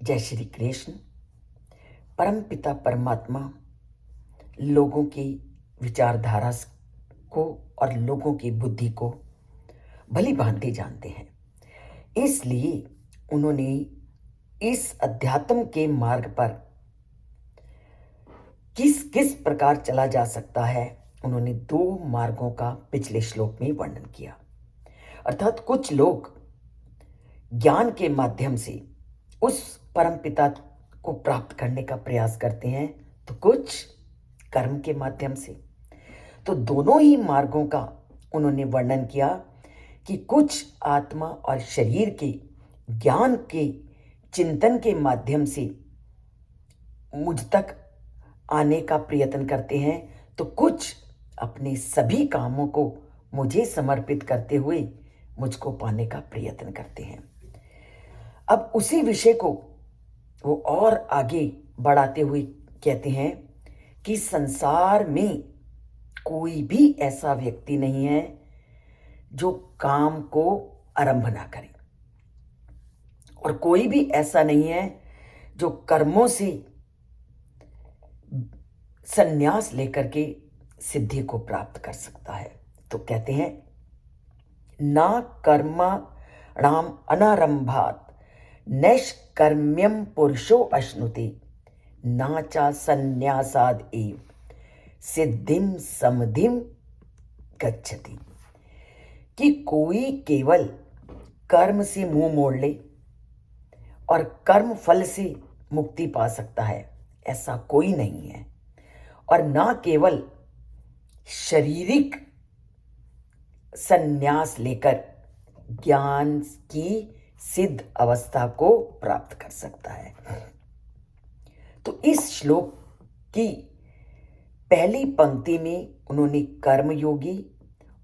जय श्री कृष्ण। परम पिता परमात्मा लोगों की विचारधारा को और लोगों की बुद्धि को भली भांति जानते हैं, इसलिए उन्होंने इस अध्यात्म के मार्ग पर किस किस प्रकार चला जा सकता है, उन्होंने 2 मार्गों का पिछले श्लोक में वर्णन किया। अर्थात कुछ लोग ज्ञान के माध्यम से उस परम पिता को प्राप्त करने का प्रयास करते हैं, तो कुछ कर्म के माध्यम से। तो दोनों ही मार्गों का उन्होंने वर्णन किया कि कुछ आत्मा और शरीर के ज्ञान के चिंतन के माध्यम से मुझ तक आने का प्रयत्न करते हैं, तो कुछ अपने सभी कामों को मुझे समर्पित करते हुए मुझको पाने का प्रयत्न करते हैं। अब उसी विषय को वो और आगे बढ़ाते हुए कहते हैं कि संसार में कोई भी ऐसा व्यक्ति नहीं है जो काम को आरंभ ना करे, और कोई भी ऐसा नहीं है जो कर्मों से संन्यास लेकर के सिद्धि को प्राप्त कर सकता है। तो कहते हैं ना कर्मणाम अनारंभात नैष्कर्म्यम पुरुषो अश्नुते ना चा संन्यासाद एव सिद्धिम समधिम गच्छति। कि कोई केवल कर्म से मुंह मोड़ ले और कर्म फल से मुक्ति पा सकता है, ऐसा कोई नहीं है। और ना केवल शारीरिक संन्यास लेकर ज्ञान की सिद्ध अवस्था को प्राप्त कर सकता है। तो इस श्लोक की पहली पंक्ति में उन्होंने कर्म योगी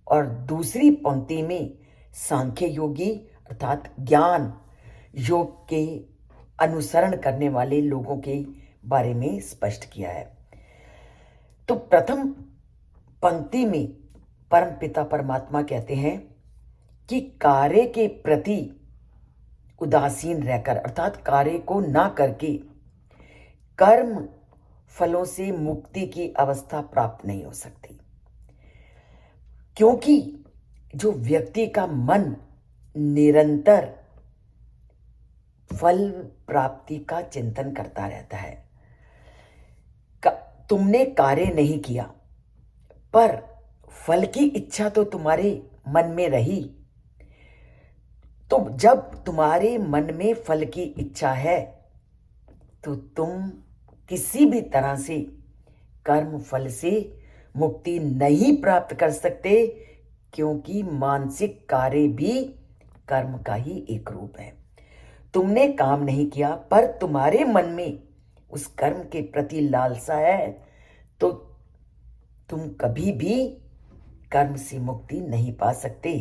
और दूसरी पंक्ति में सांख्य योगी अर्थात ज्ञान योग के अनुसरण करने वाले लोगों के बारे में स्पष्ट किया है। तो प्रथम पंक्ति में परम पिता परमात्मा कहते हैं कि कार्य के प्रति उदासीन रहकर अर्थात कार्य को ना करके कर्म फलों से मुक्ति की अवस्था प्राप्त नहीं हो सकती, क्योंकि जो व्यक्ति का मन निरंतर फल प्राप्ति का चिंतन करता रहता है। तुमने कार्य नहीं किया पर फल की इच्छा तो तुम्हारे मन में रही, तो जब तुम्हारे मन में फल की इच्छा है तो तुम किसी भी तरह से कर्म फल से मुक्ति नहीं प्राप्त कर सकते, क्योंकि मानसिक कार्य भी कर्म का ही एक रूप है। तुमने काम नहीं किया पर तुम्हारे मन में उस कर्म के प्रति लालसा है, तो तुम कभी भी कर्म से मुक्ति नहीं पा सकते।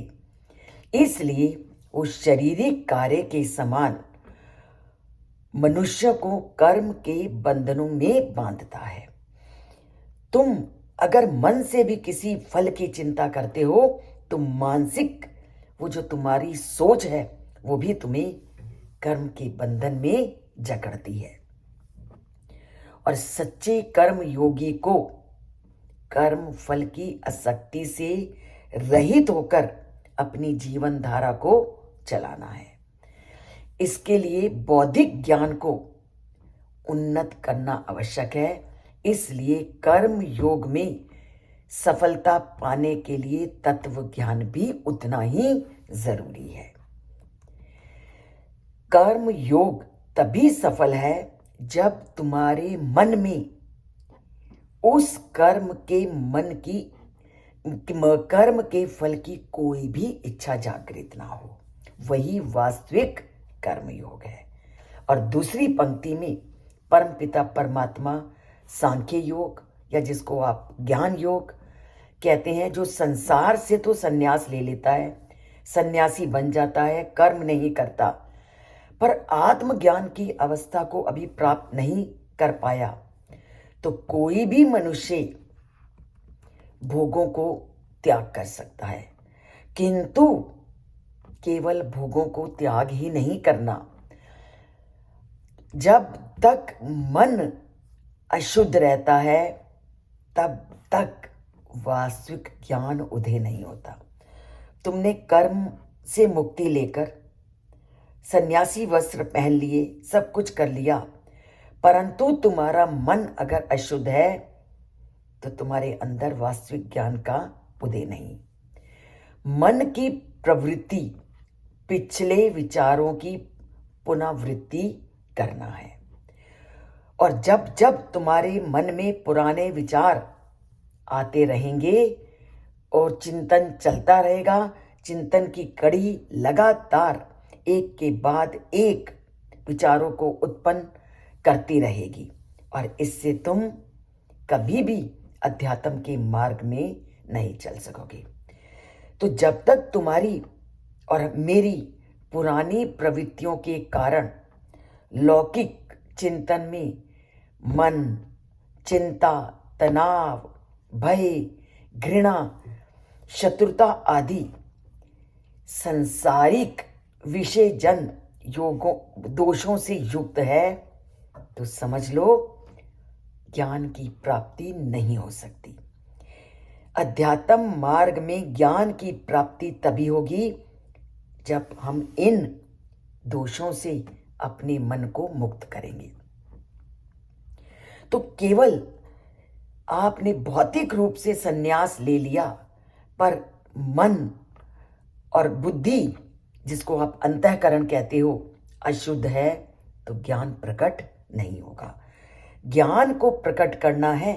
इसलिए उस शारीरिक कार्य के समान मनुष्य को कर्म के बंधनों में बांधता है। तुम अगर मन से भी किसी फल की चिंता करते हो तो मानसिक वो जो तुम्हारी सोच है वो भी तुम्हें कर्म के बंधन में जकड़ती है। और सच्चे कर्म योगी को कर्म फल की आसक्ति से रहित होकर अपनी जीवन धारा को चलाना है। इसके लिए बौद्धिक ज्ञान को उन्नत करना आवश्यक है। इसलिए कर्म योग में सफलता पाने के लिए तत्व ज्ञान भी उतना ही जरूरी है। कर्म योग तभी सफल है जब तुम्हारे मन में उस कर्म के फल की कोई भी इच्छा जागृत ना हो, वही वास्तविक कर्म योग है। और दूसरी पंक्ति में परम पिता परमात्मा सांख्य योग या जिसको आप ज्ञान योग कहते हैं, जो संसार से तो संन्यास ले लेता है, सन्यासी बन जाता है, कर्म नहीं करता, पर आत्मज्ञान की अवस्था को अभी प्राप्त नहीं कर पाया, तो कोई भी मनुष्य भोगों को त्याग कर सकता है। किंतु केवल भोगों को त्याग ही नहीं करना, जब तक मन अशुद्ध रहता है तब तक वास्तविक ज्ञान उदय नहीं होता। तुमने कर्म से मुक्ति लेकर सन्यासी वस्त्र पहन लिए, सब कुछ कर लिया, परंतु तुम्हारा मन अगर अशुद्ध है तो तुम्हारे अंदर वास्तविक ज्ञान का उदय नहीं। मन की प्रवृत्ति पिछले विचारों की पुनरावृत्ति करना है, और जब जब तुम्हारे मन में पुराने विचार आते रहेंगे और चिंतन चलता रहेगा, चिंतन की कड़ी लगातार एक के बाद एक विचारों को उत्पन्न करती रहेगी, और इससे तुम कभी भी अध्यात्म के मार्ग में नहीं चल सकोगे। तो जब तक तुम्हारी और मेरी पुरानी प्रवृत्तियों के कारण लौकिक चिंतन में मन, चिंता, तनाव, भय, घृणा, शत्रुता आदि संसारिक विषय जन योगों दोषों से युक्त है, तो समझ लो ज्ञान की प्राप्ति नहीं हो सकती। अध्यात्म मार्ग में ज्ञान की प्राप्ति तभी होगी जब हम इन दोषों से अपने मन को मुक्त करेंगे। तो केवल आपने भौतिक रूप से संन्यास ले लिया, पर मन और बुद्धि, जिसको आप अंतःकरण कहते हो, अशुद्ध है, तो ज्ञान प्रकट नहीं होगा। ज्ञान को प्रकट करना है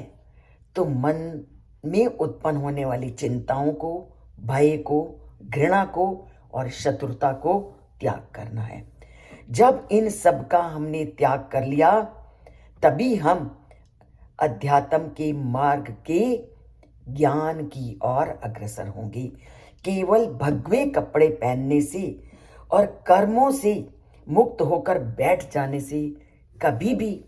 तो मन में उत्पन्न होने वाली चिंताओं को, भय को, घृणा को और शत्रुता को त्याग करना है। जब इन सब का हमने त्याग कर लिया, तभी हम अध्यात्म के मार्ग के ज्ञान की ओर अग्रसर होंगे। केवल भगवे कपड़े पहनने से और कर्मों से मुक्त होकर बैठ जाने से कभी भी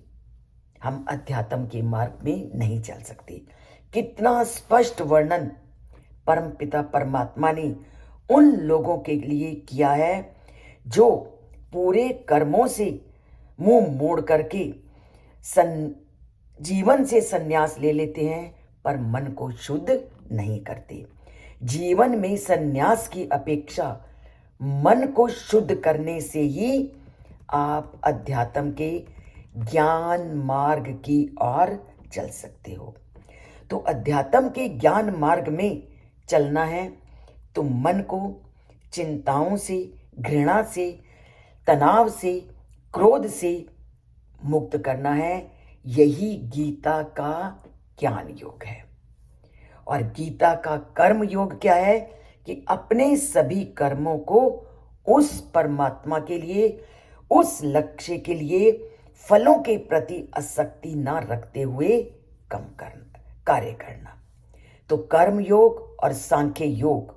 हम अध्यात्म के मार्ग में नहीं चल सकते। कितना स्पष्ट वर्णन परमपिता परमात्मा ने उन लोगों के लिए किया है जो पूरे कर्मों से मुंह मोड़ करके जीवन से संन्यास ले लेते हैं, पर मन को शुद्ध नहीं करते। जीवन में संन्यास की अपेक्षा मन को शुद्ध करने से ही आप अध्यात्म के ज्ञान मार्ग की ओर चल सकते हो। तो अध्यात्म के ज्ञान मार्ग में चलना है तो मन को चिंताओं से, घृणा से, तनाव से, क्रोध से मुक्त करना है। यही गीता का ज्ञान योग है। और गीता का कर्म योग क्या है कि अपने सभी कर्मों को उस परमात्मा के लिए, उस लक्ष्य के लिए फलों के प्रति आसक्ति ना रखते हुए कार्य करना। तो कर्म योग और सांख्य योग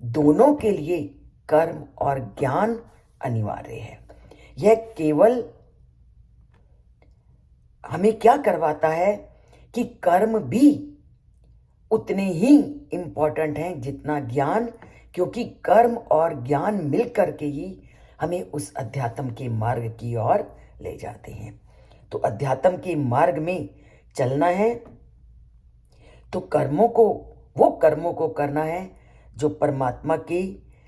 दोनों के लिए कर्म और ज्ञान अनिवार्य है। यह केवल हमें क्या करवाता है कि कर्म भी उतने ही इंपॉर्टेंट हैं जितना ज्ञान, क्योंकि कर्म और ज्ञान मिलकर के ही हमें उस अध्यात्म के मार्ग की ओर ले जाते हैं। तो अध्यात्म के मार्ग में चलना है तो वो कर्मों को करना है जो परमात्मा के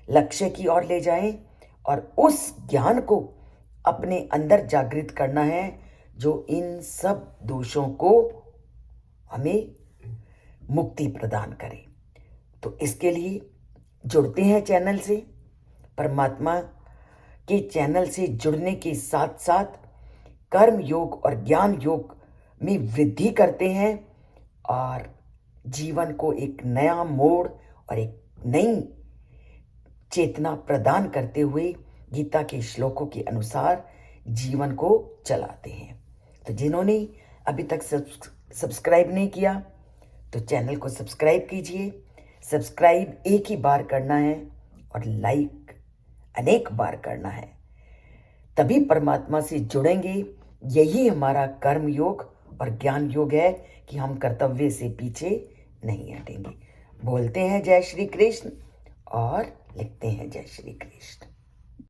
लक्ष्य की ओर ले जाएं, और उस ज्ञान को अपने अंदर जागृत करना है जो इन सब दोषों को हमें मुक्ति प्रदान करे। तो इसके लिए जुड़ते हैं चैनल से। परमात्मा के चैनल से जुड़ने के साथ साथ कर्म योग और ज्ञान योग में वृद्धि करते हैं और जीवन को एक नया मोड़ और एक नई चेतना प्रदान करते हुए गीता के श्लोकों के अनुसार जीवन को चलाते हैं। तो जिन्होंने अभी तक सब्सक्राइब नहीं किया तो चैनल को सब्सक्राइब कीजिए। सब्सक्राइब एक ही बार करना है और लाइक अनेक बार करना है, तभी परमात्मा से जुड़ेंगे। यही हमारा कर्म योग और ज्ञान योग है कि हम कर्तव्य से पीछे नहीं हटेंगे। बोलते हैं जय श्री कृष्ण और लिखते हैं जय श्री कृष्ण।